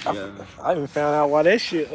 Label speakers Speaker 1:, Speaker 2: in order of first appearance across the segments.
Speaker 1: Yeah.
Speaker 2: I even found out why that shit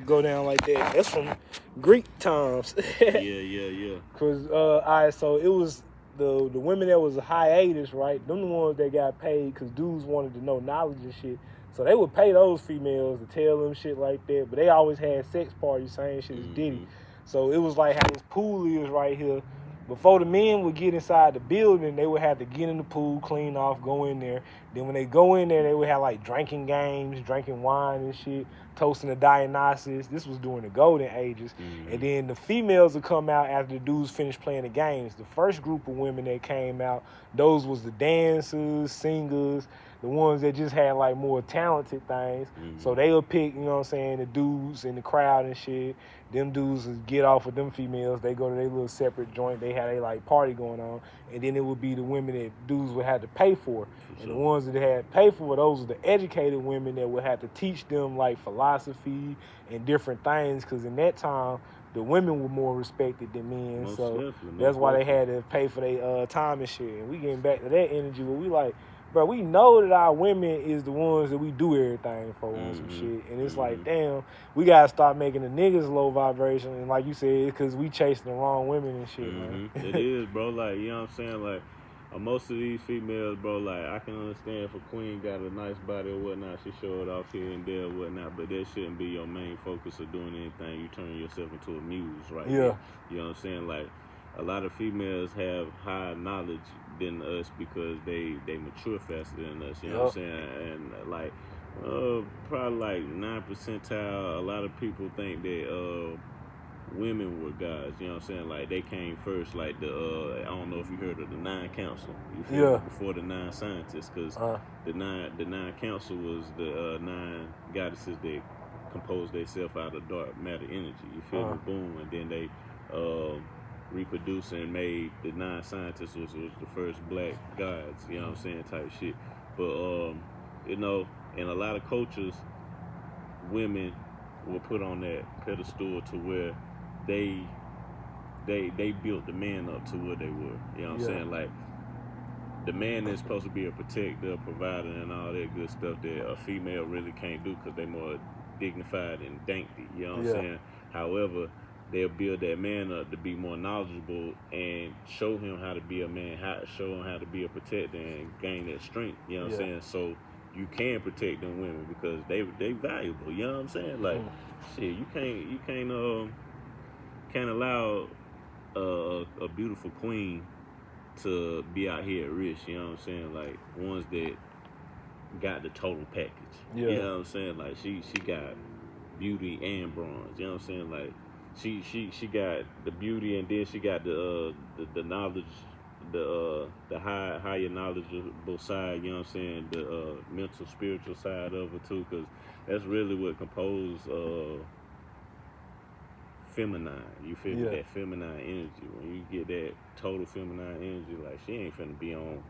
Speaker 2: go down like that. That's from Greek times.
Speaker 1: Yeah.
Speaker 2: Cause alright, so it was the women that was a hiatus, right? Them the ones that got paid because dudes wanted to know knowledge and shit. So they would pay those females to tell them shit like that, but they always had sex parties, same shit as Diddy. So it was like how this pool is right here. Before the men would get inside the building, they would have to get in the pool, clean off, go in there. Then when they go in there, they would have like drinking games, drinking wine and shit, toasting the Dionysus. This was during the golden ages. And then the females would come out after the dudes finished playing the games. The first group of women that came out, those was the dancers, singers, the ones that just had like more talented things. So they would pick, you know what I'm saying, the dudes in the crowd and shit. Them dudes would get off with them females. They go to their little separate joint. They had a like party going on. And then it would be the women that dudes would have to pay for. And the ones that they had to pay for, those were the educated women that would have to teach them like philosophy and different things. Because in that time, the women were more respected than men.
Speaker 1: Most
Speaker 2: so
Speaker 1: definitely,
Speaker 2: that's why they had to pay for their time and shit. And we getting back to that energy where we like, bro, we know that our women is the ones that we do everything for on some shit. And it's like, damn, we got to start making the niggas low vibration. And like you said, it's because we chasing the wrong women and shit, man.
Speaker 1: It is, bro. Like, you know what I'm saying? Like, most of these females, bro, like, I can understand if a queen got a nice body or whatnot, she show it off here and there or whatnot, but that shouldn't be your main focus of doing anything. You turn yourself into a muse, right?
Speaker 2: Yeah.
Speaker 1: You know what I'm saying? Like, a lot of females have higher knowledge than us because they mature faster than us, you know what I'm saying? And like probably like 9 percentile, a lot of people think that women were gods, you know what I'm saying? Like they came first, like the I don't know if you heard of the 9 Council, you feel me? Before the 9 scientists, because the nine council was the 9 goddesses that composed themselves out of dark matter energy, you feel me? Boom. And then they reproduced and made the 9 scientists, which was the first black gods, you know what I'm saying, type shit. But you know, in a lot of cultures, women were put on that pedestal to where they built the man up to what they were. You know what I'm saying? Like, the man is supposed to be a protector, a provider, and all that good stuff that a female really can't do because they're more dignified and dainty. You know what I'm saying? However, they'll build that man up to be more knowledgeable and show him how to be a man, show him how to be a protector and gain that strength. You know what I'm saying? So you can protect them women because they valuable. You know what I'm saying? Like, shit, you can't allow a beautiful queen to be out here at risk. You know what I'm saying? Like, ones that got the total package. You know what I'm saying? Like, she got beauty and bronze. You know what I'm saying? Like, she got the beauty, and then she got the knowledge, the higher knowledgeable side, you know what I'm saying, the mental, spiritual side of it too, because that's really what composes feminine. You feel me? That feminine energy. When you get that total feminine energy, like, she ain't finna be on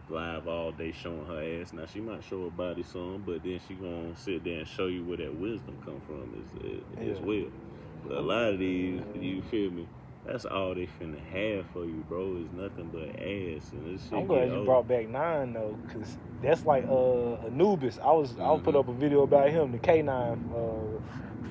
Speaker 1: live all day showing her ass. Now, she might show her body some, but then she gonna sit there and show you where that wisdom come from as well. But a lot of these, you feel me, that's all they finna have for you, bro, is nothing but ass. And this shit
Speaker 2: I'm glad you brought back 9 though, because that's like Anubis. I put up a video about him, the K9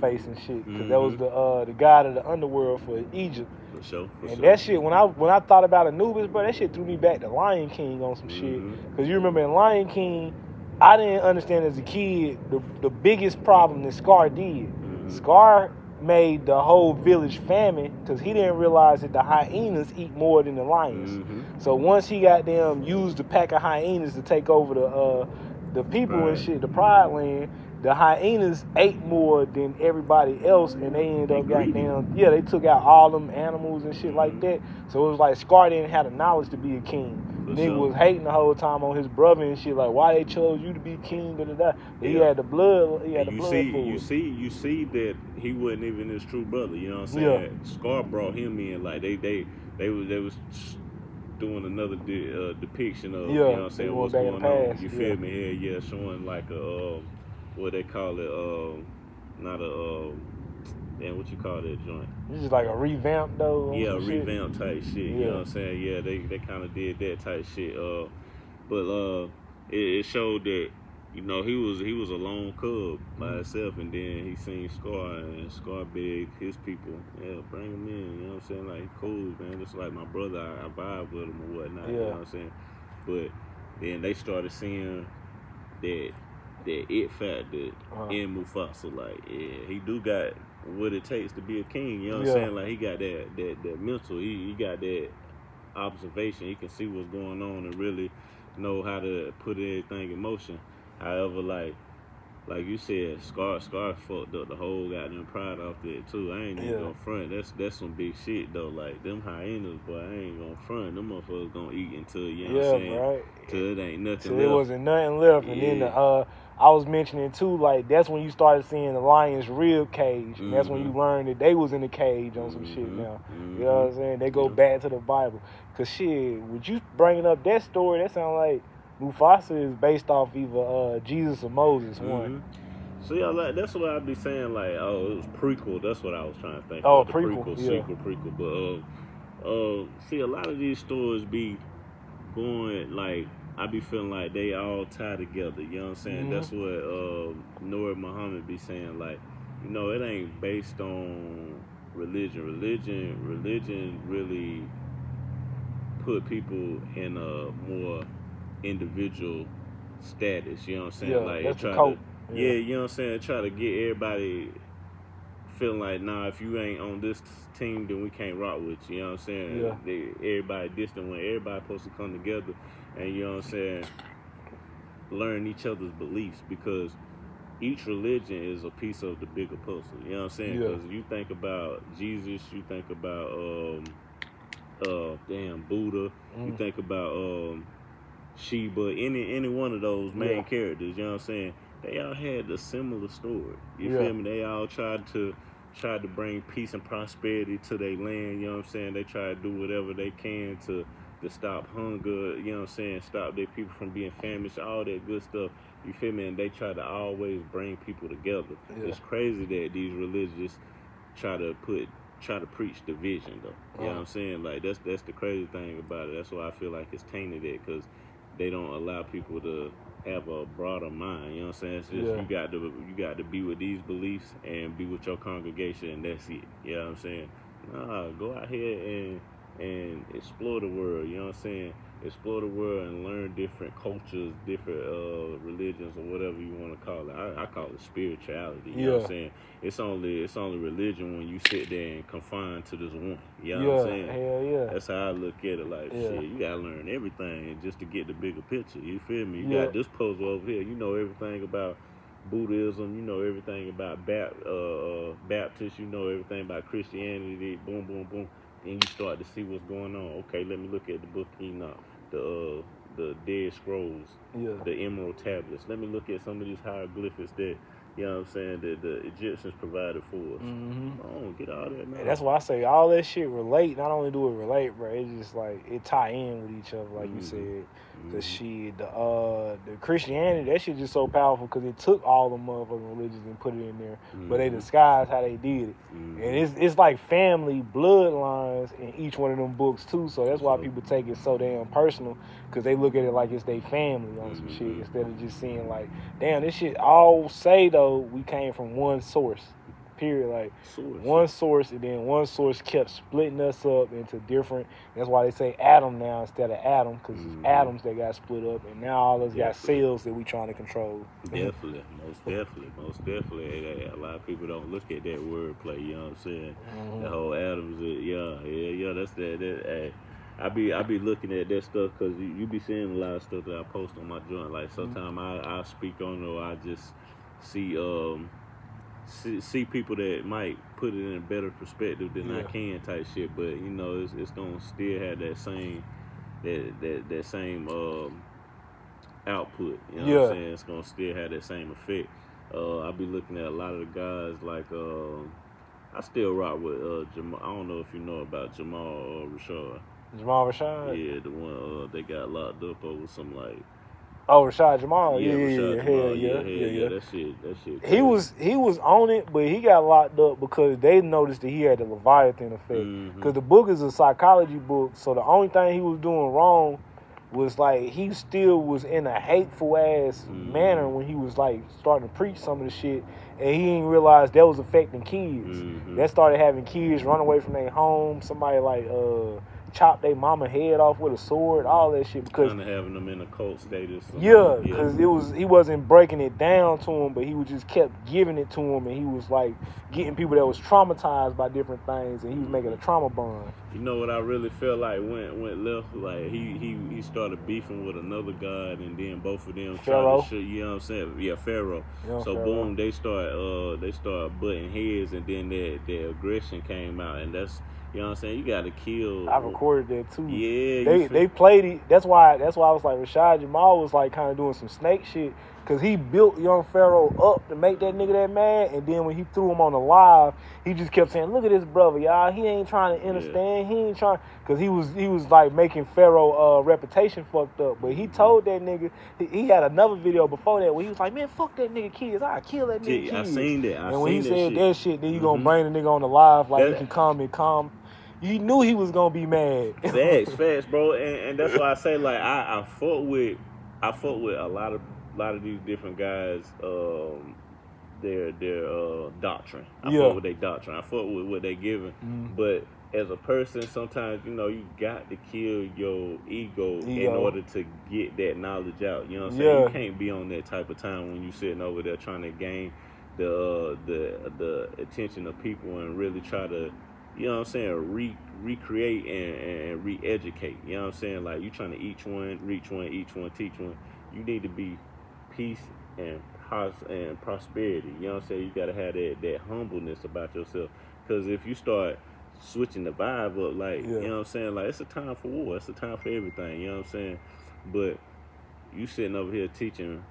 Speaker 2: face and shit, because that was the god of the underworld for Egypt.
Speaker 1: For sure.
Speaker 2: That shit, when I thought about Anubis, bro, that shit threw me back to Lion King on some shit. Because you remember in Lion King, I didn't understand as a kid the biggest problem that Scar did. Scar made the whole village famine because he didn't realize that the hyenas eat more than the lions. So once he got them used a pack of hyenas to take over the people and shit, the Pride Land, the hyenas ate more than everybody else, and they ended up they took out all them animals and shit like that. So it was like Scar didn't have the knowledge to be a king. Nigga was hating the whole time on his brother and shit, like, why they chose you to be king, But he had the blood. He had the blood for it.
Speaker 1: You see that he wasn't even his true brother. You know what I'm saying? Scar brought him in, like they was doing another depiction of, you know what I'm saying, what's going on. You feel me? Yeah, showing like a what they call it, not a damn, what you call that joint?
Speaker 2: This is like a revamp though.
Speaker 1: Yeah, revamp type shit. You know what I'm saying? Yeah, they kind of did that type shit. But it showed that you know, he was a lone cub by himself, and then he seen Scar, and Scar begged his people, yeah, bring him in. You know what I'm saying? Like, he cool, man. Just like my brother, I vibe with him or whatnot. You know what I'm saying? But then they started seeing that it factor in Mufasa. Like, yeah, he do got what it takes to be a king. You know what I'm saying? Like, he got that mental. He got that observation. He can see what's going on and really know how to put everything in motion. However, like you said, Scar fucked up the whole goddamn pride off that too. I ain't even gonna front. That's some big shit though. Like, them hyenas, boy, I ain't gonna front. Them motherfuckers gonna eat until, you know what I'm saying?
Speaker 2: Right.
Speaker 1: Till it ain't nothing
Speaker 2: till
Speaker 1: left.
Speaker 2: It wasn't nothing left. And then I was mentioning too, like, that's when you started seeing the lion's rib cage. And that's when you learned that they was in the cage on some shit now. You know what I'm saying? They go back to the Bible. Cause shit, with you bringing up that story, that sounds like Mufasa is based off either Jesus or Moses, one.
Speaker 1: So yeah, like, that's what I'd be saying. Like, oh, it was prequel. That's what I was trying to think.
Speaker 2: Oh,
Speaker 1: the
Speaker 2: prequel,
Speaker 1: prequel. But see, a lot of these stories be going, like, I be feeling like they all tie together. You know what I'm saying? That's what Noor Muhammad be saying. Like, you know, it ain't based on religion. Religion really put people in a more individual status. You know what I'm saying?
Speaker 2: Yeah,
Speaker 1: like,
Speaker 2: that's
Speaker 1: try
Speaker 2: the cult.
Speaker 1: to, you know what I'm saying? Try to get everybody feeling like, nah, if you ain't on this team, then we can't rock with you. You know what I'm saying? Everybody distant, when everybody supposed to come together and, you know what I'm saying, learn each other's beliefs, because each religion is a piece of the bigger puzzle. You know what I'm saying? Because you think about Jesus, you think about Buddha, you think about Sheba, any one of those main characters, you know what I'm saying? They all had a similar story. You feel me? They all tried to bring peace and prosperity to their land, you know what I'm saying? They try to do whatever they can to stop hunger, you know what I'm saying? Stop their people from being famished, all that good stuff. You feel me? And they try to always bring people together. It's crazy that these religions try to preach division, though. You know what I'm saying? Like, that's the crazy thing about it. That's why I feel like it's tainted it, because they don't allow people to have a broader mind. You know what I'm saying? It's just you got to be with these beliefs and be with your congregation, and that's it. You know what I'm saying? Nah, go out here and explore the world. You know what I'm saying? Explore the world and learn different cultures, different religions, or whatever you want to call it. I call it spirituality. You know what I'm saying? It's only religion when you sit there and confine to this one. You know what I'm saying?
Speaker 2: Hell yeah.
Speaker 1: That's how I look at it. Like, shit, you gotta learn everything just to get the bigger picture. You feel me? You got this puzzle over here. You know everything about Buddhism. You know everything about Baptist. You know everything about Christianity. Boom, boom, boom. And you start to see what's going on. Okay, let me look at the book of Enoch, the Dead Scrolls, the Emerald Tablets. Let me look at some of these hieroglyphics that, you know what I'm saying, that the Egyptians provided for us. Oh, get all that, man.
Speaker 2: And that's why I say all that shit relate. Not only do it relate, bro, it's just like it tie in with each other, like you said. The shit, the Christianity, that shit just so powerful because it took all the motherfucking religions and put it in there, but they disguised how they did it. And it's like family bloodlines in each one of them books too. So that's why people take it so damn personal, because they look at it like it's their family on some shit, instead of just seeing like, damn, this shit all say though we came from one source. Period. Like one source, and then one source kept splitting us up into different. That's why they say atom now instead of atom, because it's atoms that got split up, and now all of us got cells that we trying to control.
Speaker 1: Definitely, most definitely. A lot of people don't look at that wordplay. You know what I'm saying? The whole atoms. That's that. I be looking at that stuff because you be seeing a lot of stuff that I post on my joint. Like sometimes I speak on it, or I just see people that might put it in a better perspective than I can type shit, but you know it's gonna still have that same output. You know what I'm saying? It's gonna still have that same effect. I be looking at a lot of the guys like I still rock with Jamal. I don't know if you know about Jamal Rashad.
Speaker 2: Jamal Rashad?
Speaker 1: Yeah, the one they got locked up over some like.
Speaker 2: Oh, Rashad Jamal. Yeah.
Speaker 1: That shit. Crazy.
Speaker 2: He was on it, but he got locked up because they noticed that he had the Leviathan effect. Because the book is a psychology book, so the only thing he was doing wrong was like he still was in a hateful ass manner when he was like starting to preach some of the shit, and he didn't realize that was affecting kids. That started having kids run away from their home. Somebody like chopped their mama head off with a sword, all that shit, because
Speaker 1: kind of having them in a cult status.
Speaker 2: Yeah, because he wasn't breaking it down to him, but he was just kept giving it to him, and he was like getting people that was traumatized by different things, and he was making a trauma bond.
Speaker 1: You know what I really felt like went left? Like he started beefing with another god, and then both of them
Speaker 2: Pharaoh.
Speaker 1: tried to shoot. You know what I'm saying? Yeah, Pharaoh. So
Speaker 2: Pharaoh.
Speaker 1: Boom, they start butting heads, and then their aggression came out, and that's, you know what I'm saying? You got to kill.
Speaker 2: I recorded that too.
Speaker 1: Yeah,
Speaker 2: they played it. That's why I was like Rashad Jamal was like kind of doing some snake shit, because he built young Pharaoh up to make that nigga that mad, and then when he threw him on the live, he just kept saying, "Look at this brother, y'all. He ain't trying to understand. He ain't trying," because he was like making Pharaoh reputation fucked up. But he told that nigga, he had another video before that where he was like, "Man, fuck that nigga kids. I kill that nigga kids."
Speaker 1: I seen that.
Speaker 2: And when he said that shit, then you gonna bring the nigga on the live like he can come and calm. You knew he was gonna be mad.
Speaker 1: Facts, bro, and that's why I say like I fought with a lot of these different guys. Their doctrine. I fought with their doctrine. I fought with what they giving. But as a person, sometimes you got to kill your ego in order to get that knowledge out. You know what I'm saying? You can't be on that type of time when you sitting over there trying to gain the attention of people and really try to, you know what I'm saying, recreate and re-educate. You know what I'm saying? Like, you trying to reach one, teach one. You need to be peace and prosperity. You know what I'm saying? You got to have that humbleness about yourself. Because if you start switching the vibe up, like, you know what I'm saying? Like, it's a time for war. It's a time for everything. You know what I'm saying? But you sitting over here teaching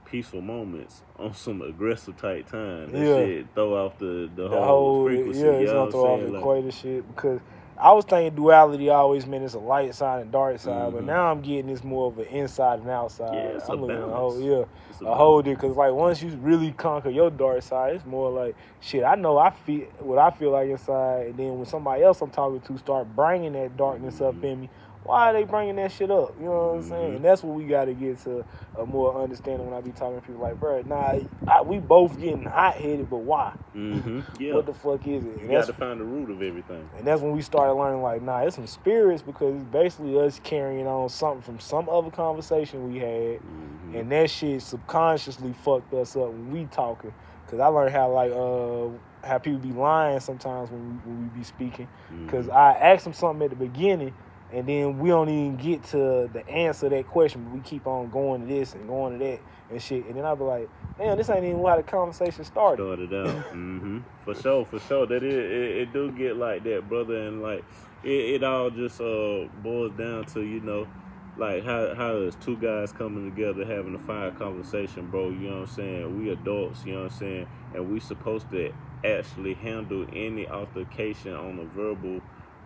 Speaker 1: peaceful moments on some aggressive type time. That shit throw off the whole frequency.
Speaker 2: Yeah, it's gonna throw off the equator shit, because I was thinking duality always meant it's a light side and dark side, but now I'm getting it's more of an inside and outside.
Speaker 1: Yeah, it's
Speaker 2: I'm
Speaker 1: a
Speaker 2: looking
Speaker 1: balance.
Speaker 2: A whole because like once you really conquer your dark side, it's more like shit. I know I feel what I feel like inside, and then when somebody else I'm talking to start bringing that darkness up in me, why are they bringing that shit up? You know what I'm saying? And that's what we got to get to a more understanding when I be talking to people like, bro, we both getting hot-headed, but why?
Speaker 1: Yeah.
Speaker 2: What the fuck is it?
Speaker 1: You got to find the root of everything.
Speaker 2: And that's when we started learning, like, it's some spirits, because it's basically us carrying on something from some other conversation we had, and that shit subconsciously fucked us up when we talking. Because I learned how people be lying sometimes when we be speaking. Because I asked them something at the beginning, and then we don't even get to the answer to that question, but we keep on going to this and going to that and shit. And then I'll be like, man, this ain't even how the conversation started.
Speaker 1: For sure. That it do get like that, brother. And like, it all just boils down to, like how is two guys coming together having a fine conversation, bro. You know what I'm saying? We adults, you know what I'm saying? And we supposed to actually handle any altercation on a verbal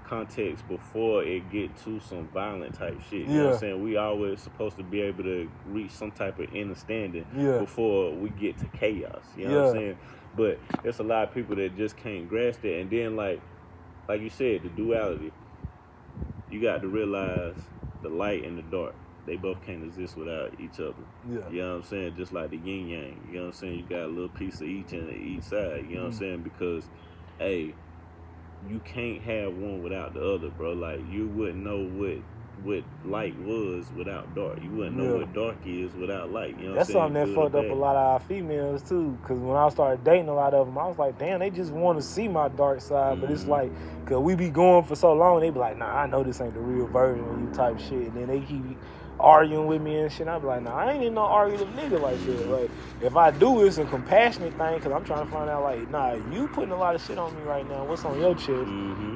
Speaker 1: context before it get to some violent type shit. You know what I'm saying? We always supposed to be able to reach some type of understanding before we get to chaos. You know what I'm saying? But there's a lot of people that just can't grasp it. And then like you said, the duality. You got to realize the light and the dark. They both can't exist without each other. You know what I'm saying? Just like the yin yang. You know what I'm saying? You got a little piece of each on each side. You know what I'm saying? Because, hey, you can't have one without the other, bro. Like, you wouldn't know what light was without dark. You wouldn't know what dark is without light. You know
Speaker 2: That's
Speaker 1: what I'm saying?
Speaker 2: something that fucked up a lot of our females too. Because when I started dating a lot of them, I was like, damn, they just want to see my dark side. But it's like, because we be going for so long, they be like, nah, I know this ain't the real version of you type shit. And then they keep arguing with me and shit. I be like, nah, I ain't even no arguing nigga like that. Like, if I do, it's a compassionate thing, because I'm trying to find out, like, nah, you putting a lot of shit on me right now. What's on your chest?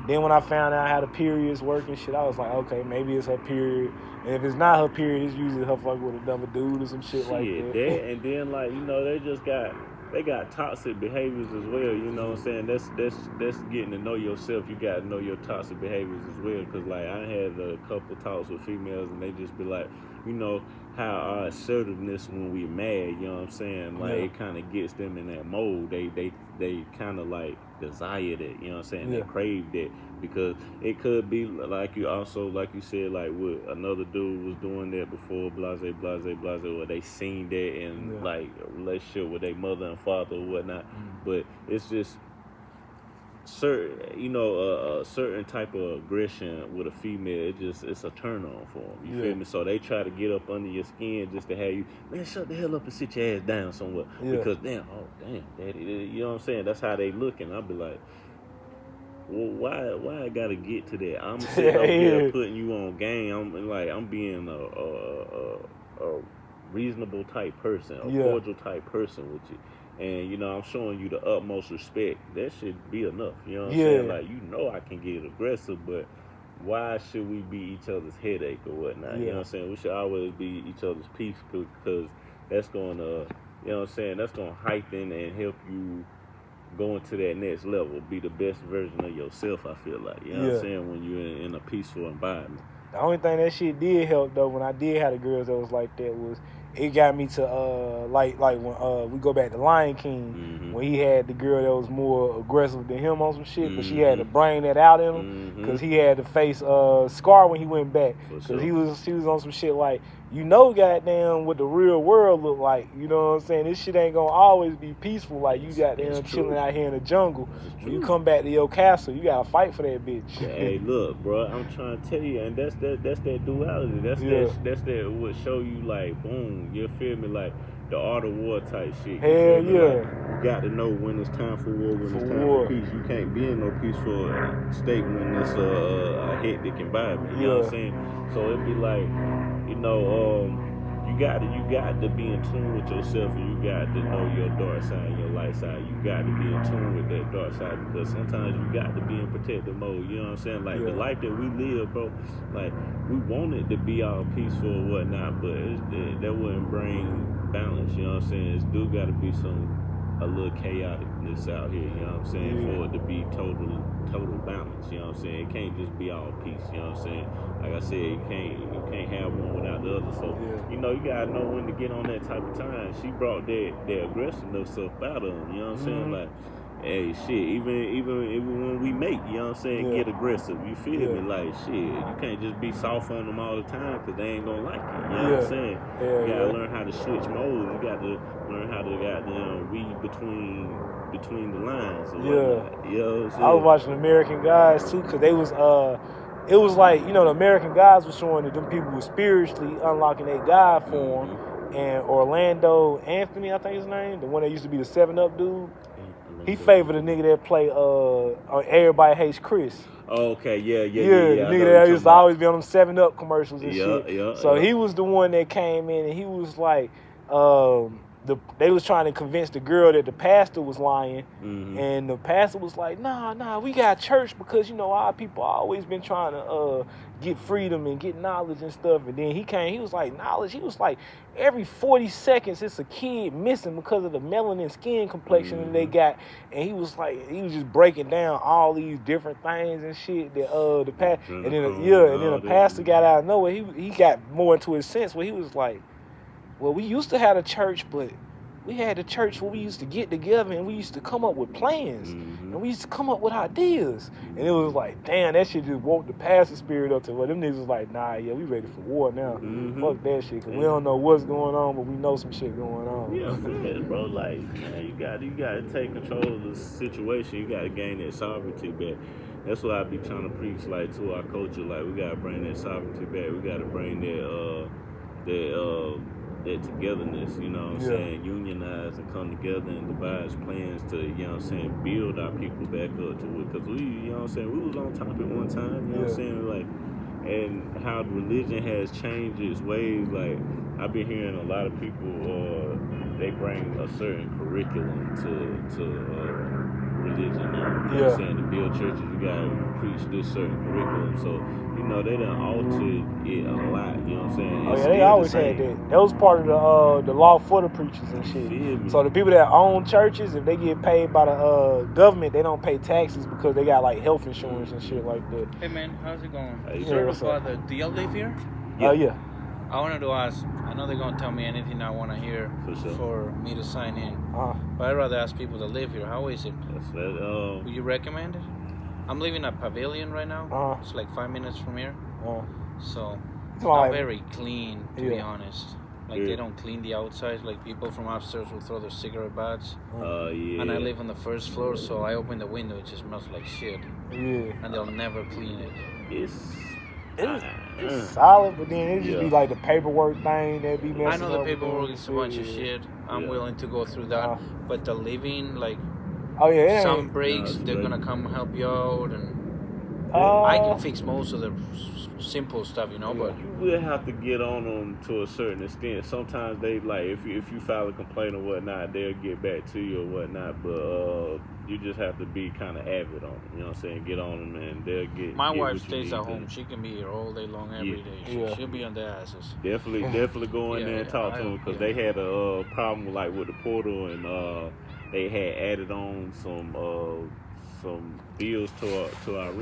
Speaker 2: Then when I found out how the periods work and shit, I was like, okay, maybe it's her period. And if it's not her period, it's usually her fucking with another dude or some shit like that.
Speaker 1: And then, like, they got toxic behaviors as well. You know what I'm saying? That's getting to know yourself. You got to know your toxic behaviors as well. Because, like, I had a couple talks with females, and they just be like, how our assertiveness when we mad, you know what I'm saying? Like it kind of gets them in that mode. They kind of like desire that, you know what I'm saying? They crave that because it could be like you also like you said like what another dude was doing that before, blase, or they seen that in like a relationship with their mother and father or whatnot. But it's just certain, a certain type of aggression with a female, it's a turn on for them. You feel me? So they try to get up under your skin just to have you, man, shut the hell up and sit your ass down somewhere. Because damn, daddy, you know what I'm saying? That's how they look, and I'll be like, well, why I gotta get to that? I'm sitting up here putting you on game. I'm being a reasonable type person, a cordial type person with you. And, I'm showing you the utmost respect. That should be enough. You know what I'm saying? Like, I can get aggressive, but why should we be each other's headache or whatnot? You know what I'm saying? We should always be each other's peace because that's going to, you know what I'm saying? That's going to heighten and help you go into that next level. Be the best version of yourself, I feel like. You know what I'm saying? When you're in a peaceful environment.
Speaker 2: The only thing that shit did help, though, when I did have the girls that was like that was it got me to like when we go back to Lion King when he had the girl that was more aggressive than him on some shit, but she had to bring that out in him because he had to face Scar when he went back because he was on some shit like goddamn what the real world look like. You know what I'm saying? This shit ain't gonna always be peaceful. Like you goddamn chilling out here in the jungle. When you come back to your castle, you gotta fight for that bitch.
Speaker 1: Hey, look, bro, I'm trying to tell you, and that's that duality. That's that what show you like, boom, you feel me, like the art of war type shit.
Speaker 2: Hell yeah.
Speaker 1: Like, you got to know when it's time for war, when it's time for peace. You can't be in no peaceful state when it's a hectic environment. You know what I'm saying? So it'd be like, you got to be in tune with yourself, and you got to know your dark side and your light side. You got to be in tune with that dark side because sometimes you got to be in protective mode. You know what I'm saying? Like the life that we live, bro. Like we want it to be all peaceful or whatnot, but that wouldn't bring balance. You know what I'm saying? It's do got to be a little chaoticness out here. You know what I'm saying? For it to be total balance. You know what I'm saying? It can't just be all peace. You know what I'm saying? Like I said, you can't have one without the other. So you gotta know when to get on that type of time. She brought that aggressiveness stuff out of him. You know what I'm saying? Like, hey, shit. Even when we make, you know what I'm saying, get aggressive. You feel me? Like, shit. You can't just be soft on them all the time because they ain't gonna like it. You know what I'm saying? You gotta learn how to switch modes. You got to learn how to read between the lines or whatnot. You know what I'm saying?
Speaker 2: I was watching American Guys too because they was it was like, the American Guys was showing that them people were spiritually unlocking their God form. And Orlando Anthony, I think his name, the one that used to be the 7-Up dude, he favored the nigga that play Everybody Hates Chris.
Speaker 1: Oh, okay, yeah.
Speaker 2: The nigga that used to always be on them 7-Up commercials and shit. So he was the one that came in and he was like, they was trying to convince the girl that the pastor was lying, and the pastor was like, nah, we got church because our people always been trying to get freedom and get knowledge and stuff. And then he was like, knowledge. He was like, every 40 seconds it's a kid missing because of the melanin skin complexion that they got. And he was just breaking down all these different things and shit that the pastor, and then the pastor got out of nowhere. He got more into his sense where he was like, well, we used to have a church, but we had a church where we used to get together and we used to come up with plans and we used to come up with ideas. And it was like, damn, that shit just woke the pastor spirit up to where them niggas was like, nah, we ready for war now. Fuck that shit, because we don't know what's going on, but we know some shit going on.
Speaker 1: Yeah, bro, like, man, you got to take control of the situation. You got to gain that sovereignty back. That's what I be trying to preach, like, to our culture. Like, we got to bring that sovereignty back. We got to bring that togetherness, you know what I'm saying, unionize and come together and devise plans to, build our people back up to it, because we, we was on top at one time, you know what I'm saying, like, and how religion has changed its ways. Like, I've been hearing a lot of people, they bring a certain curriculum to religion now, you know what I'm saying, to build churches, you gotta preach this certain curriculum, so, they done altered it a lot, you know what I'm saying?
Speaker 2: Oh yeah, they always had that. That was part of the law for the preachers and shit. So the people that own churches, if they get paid by the government, they don't pay taxes because they got like health insurance and shit like that.
Speaker 3: Hey man, how's it going? Sort of father, do y'all live here?
Speaker 2: Yeah.
Speaker 3: I wanted to ask. I know they're gonna tell me anything I want to hear
Speaker 1: For sure.
Speaker 3: for me to sign in.
Speaker 2: Uh,
Speaker 3: But I'd rather ask people that live here. How is it?
Speaker 1: That's that.
Speaker 3: Would you recommend it? I'm living at Pavilion right now. It's like 5 minutes from here. So it's not very clean, to be honest. Like they don't clean the outsides. Like people from upstairs will throw their cigarette butts.
Speaker 1: Yeah.
Speaker 3: And I live on the first floor, so I open the window. It just smells like shit.
Speaker 2: Yeah.
Speaker 3: And they'll never clean it.
Speaker 2: It's solid, but then it just be like the paperwork thing that be messing up.
Speaker 3: I know the paperwork is a bunch of shit. I'm willing to go through that. But the living, like, some breaks, they're gonna come help you out, and I can fix most of the simple stuff, you know. But
Speaker 1: you will have to get on them to a certain extent. Sometimes they like if you file a complaint or whatnot, they'll get back to you or whatnot. But you just have to be kind of avid on them. You know what I'm saying? Get on them and they'll get.
Speaker 3: My wife stays at home. She can be here all day long, every day. She'll be on their asses.
Speaker 1: Definitely go in there and talk to them because they had a problem with the portal and they had added on some bills to our rent.